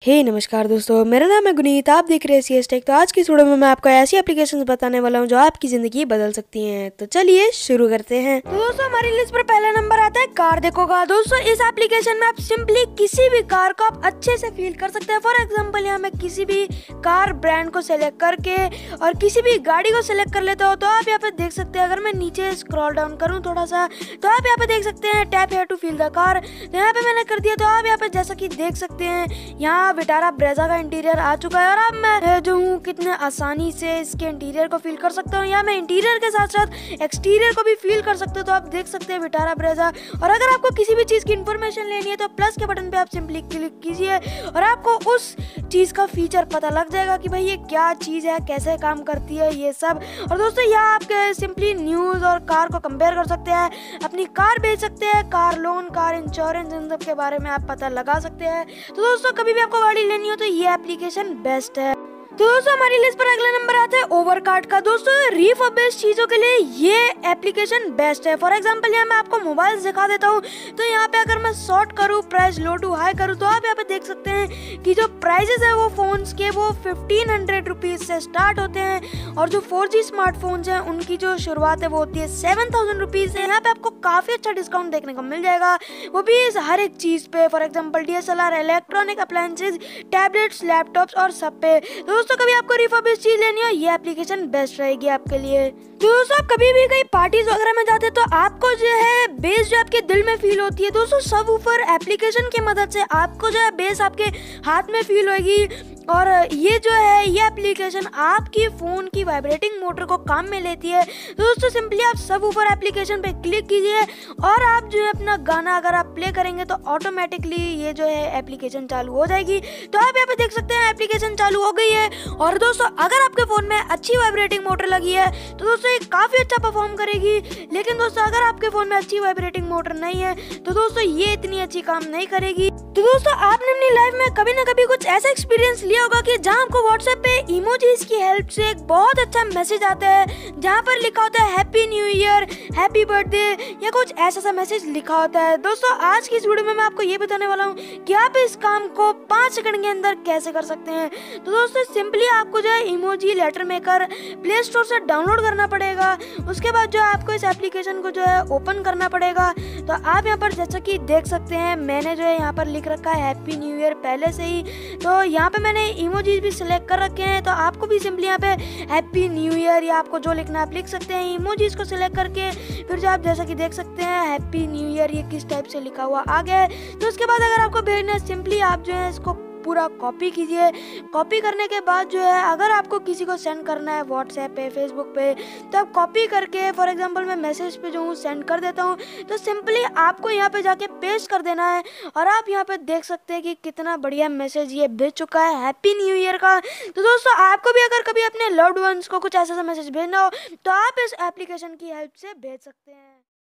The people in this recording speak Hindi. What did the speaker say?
नमस्कार दोस्तों, मेरा नाम है गुनीत। आप देख रहे हैं CS टेक। तो आज की इस वीडियो में मैं आपको ऐसी एप्लीकेशंस बताने वाला हूं जो आपकी ज़िंदगी बदल सकती हैं। तो चलिए शुरू करते हैं। तो दोस्तों हमारी लिस्ट पर पहला नंबर आता है कार देखोगा। दोस्तों इस एप्लीकेशन में आप सिंपली किसी भी कार को आप अच्छे से फील कर सकते हैं। फॉर एग्जाम्पल यहाँ मैं किसी भी कार ब्रांड को सिलेक्ट करके और किसी भी गाड़ी को सिलेक्ट कर लेता हूँ। तो आप यहाँ पे देख सकते हैं, अगर मैं नीचे स्क्रॉल डाउन करूँ थोड़ा सा, तो आप यहाँ पे देख सकते हैं tap here to feel the car. तो यहाँ पे मैंने कर दिया। तो आप यहाँ पे जैसा कि देख सकते हैं, यहाँ विटारा ब्रेजा का इंटीरियर आ चुका है और अब मैं जो हूँ कितने आसानी से इसके इंटीरियर को फील कर सकता हूँ। यहाँ मैं इंटीरियर के साथ साथ एक्सटीरियर को भी फील कर सकते हो। तो आप देख सकते हैं विटारा ब्रेजा। और अगर आपको किसी भी चीज़ की इन्फॉर्मेशन लेनी है तो प्लस के बटन पे आप सिंपली क्लिक कीजिए और आपको उस चीज़ का फीचर पता लग जाएगा कि भाई ये क्या चीज़ है, कैसे काम करती है, ये सब। और दोस्तों यहाँ आप सिंपली न्यूज़ और कार को कंपेयर कर सकते हैं, अपनी कार बेच सकते हैं, कार लोन, कार इंश्योरेंस, इन सब के बारे में आप पता लगा सकते हैं। तो दोस्तों कभी भी आपको गाड़ी लेनी हो तो ये एप्लीकेशन बेस्ट है। तो दोस्तों हमारी लिस्ट पर अगला नंबर आता है ओवरकार्ट का। दोस्तों रिफर्बिश्ड चीज़ों के लिए ये एप्लीकेशन बेस्ट है। फॉर एग्जांपल यहाँ मैं आपको मोबाइल दिखा देता हूँ। तो यहाँ पे अगर मैं शॉर्ट करूँ, प्राइस लो टू हाई करूँ, तो आप यहाँ पे देख सकते हैं कि जो प्राइजेस है वो फ़ोन्स के वो 1500 रुपीज़ से स्टार्ट होते हैं और जो 4G स्मार्टफोन्स हैं उनकी जो शुरुआत है वो होती है 7000 रुपीज़ से। यहाँ पे आपको काफ़ी अच्छा डिस्काउंट देखने को मिल जाएगा, वो भी हर एक चीज़ पे। For example DSLR, electronic appliances, tablets, laptops और सब पे। दोस्तों कभी आपको रिफर्बिश्ड चीज लेनी हो ये एप्लीकेशन बेस्ट रहेगी आपके लिए। दोस्तों आप कभी भी कहीं पार्टीज वगैरह में जाते हैं तो आपको जो है बेस जो आपके दिल में फील होती है। दोस्तों सबवूफर एप्लीकेशन की मदद से आपको जो है बेस आपके हाथ में फील होगी। और ये जो है ये एप्लीकेशन आपकी फ़ोन की वाइब्रेटिंग मोटर को काम में लेती है। दोस्तों सिंपली आप सबवूफर एप्लीकेशन पे क्लिक कीजिए और आप जो है अपना गाना अगर आप प्ले करेंगे तो ऑटोमेटिकली ये जो है एप्लीकेशन चालू हो जाएगी। तो आप यहाँ पे देख सकते हैं एप्लीकेशन चालू हो गई है। और दोस्तों अगर आपके फ़ोन में अच्छी वाइब्रेटिंग मोटर लगी है तो दोस्तों ये काफ़ी अच्छा परफॉर्म करेगी। लेकिन दोस्तों अगर आपके फ़ोन में अच्छी वाइब्रेटिंग मोटर नहीं है तो दोस्तों ये इतनी अच्छी काम नहीं करेगी। तो दोस्तों आपने अपनी लाइफ में कभी ना कभी कुछ ऐसा एक्सपीरियंस लिया होगा कि जहां आपको व्हाट्सएप पे इमोजीज की हेल्प से एक बहुत अच्छा मैसेज आता है जहां पर लिखा होता है happy new year, happy birthday या कुछ ऐसा सा मैसेज लिखा होता है। दोस्तों आज की इस वीडियो में मैं आपको ये बताने वाला हूँ कि आप इस काम को 5 सेकंड के अंदर कैसे कर सकते हैं। तो दोस्तों सिंपली आपको जो है emoji letter maker Play Store से डाउनलोड करना पड़ेगा। उसके बाद जो आपको इस एप्लीकेशन को जो है ओपन करना पड़ेगा। तो आप यहाँ पर जैसा कि देख सकते हैं मैंने जो है यहाँ पर लिख रखा है हैप्पी न्यू ईयर पहले से ही। तो यहाँ पे मैंने इमोजीज भी सिलेक्ट कर रखे हैं। तो आपको भी सिंपली यहाँ पे हैप्पी न्यू ईयर या आपको जो लिखना आप लिख सकते हैं इमोजीज को सिलेक्ट करके। फिर जो आप जैसा कि देख सकते हैं हैप्पी न्यू ईयर ये किस टाइप से लिखा हुआ आ गया है। तो उसके बाद अगर आपको भेजना है सिंपली आप जो है इसको पूरा कॉपी कीजिए। कॉपी करने के बाद जो है अगर आपको किसी को सेंड करना है व्हाट्सएप पे, फेसबुक पे, तो आप कॉपी करके फॉर एग्जांपल मैं मैसेज पे जो हूँ सेंड कर देता हूँ। तो सिंपली आपको यहाँ पे जाके पेस्ट कर देना है और आप यहाँ पे देख सकते हैं कि कितना बढ़िया मैसेज ये भेज चुका है हैप्पी न्यू ईयर का। तो दोस्तों आपको भी अगर कभी अपने लव्ड वंस को कुछ ऐसा सा मैसेज भेजना हो तो आप इस एप्लीकेशन की हेल्प से भेज सकते हैं।